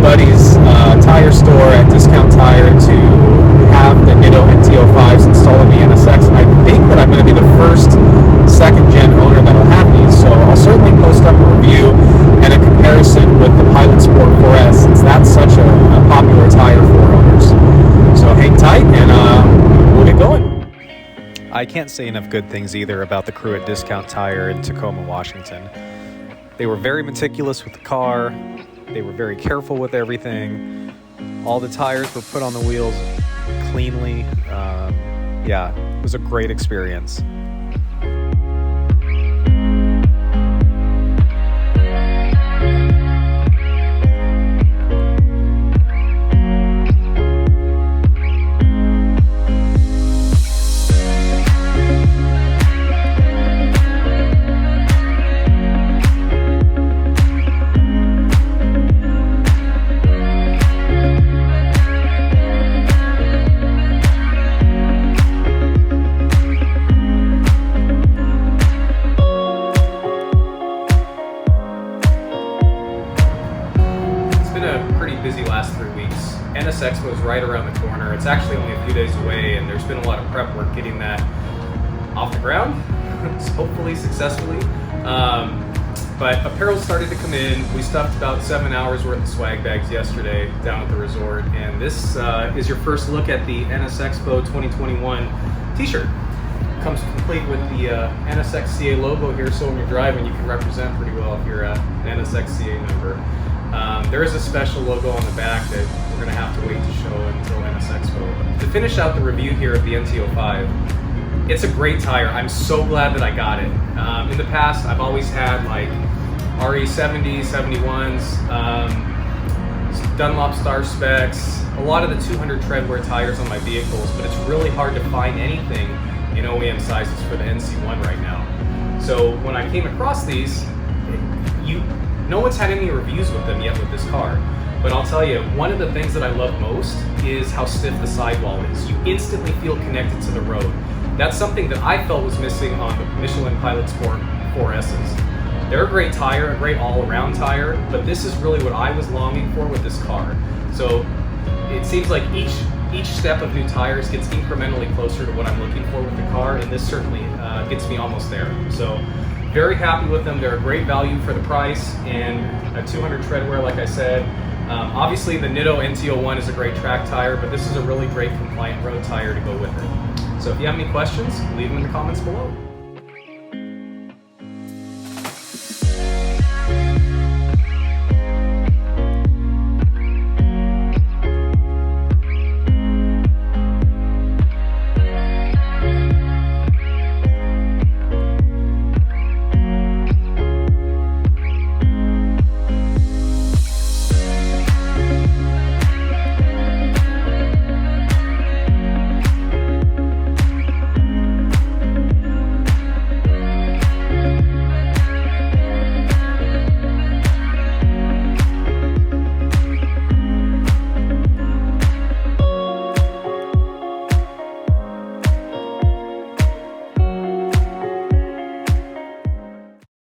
buddy's tire store at Discount Tire to have the Nitto NT05s installed in the NSX, and I think that I'm going to be the first second-gen owner that will have these, so I'll certainly post up a review and a comparison with the Pilot Sport 4S, since that's such a popular tire for owners. So hang tight, and we'll get going. I can't say enough good things either about the crew at Discount Tire in Tacoma, Washington. They were very meticulous with the car. They were very careful with everything. All the tires were put on the wheels cleanly. Yeah, it was a great experience. Busy last 3 weeks. NSXPO is right around the corner. It's actually only a few days away, and there's been a lot of prep work getting that off the ground, hopefully successfully. But apparel started to come in. We stuffed about 7 hours worth of swag bags yesterday down at the resort, and this is your first look at the NSXPO 2021 t-shirt. Comes complete with the NSXCA logo here, so when you're driving you can represent pretty well if you're an NSXCA member. There is a special logo on the back that we're going to have to wait to show until NSXPO. To finish out the review here of the NT05, it's a great tire. I'm so glad that I got it. In the past, I've always had like RE70s, 71s, Dunlop Star specs, a lot of the 200 treadwear tires on my vehicles, but it's really hard to find anything in OEM sizes for the NC1 right now. So when I came across these, no one's had any reviews with them yet with this car, but I'll tell you, one of the things that I love most is how stiff the sidewall is. You instantly feel connected to the road. That's something that I felt was missing on the Michelin Pilot Sport 4S's. They're a great tire, a great all-around tire, but this is really what I was longing for with this car. So it seems like each step of new tires gets incrementally closer to what I'm looking for with the car, and this certainly gets me almost there. So very happy with them. They're a great value for the price, and a 200 treadwear, like I said. Obviously the Nitto NT01 is a great track tire, but this is a really great compliant road tire to go with it. So if you have any questions, leave them in the comments below.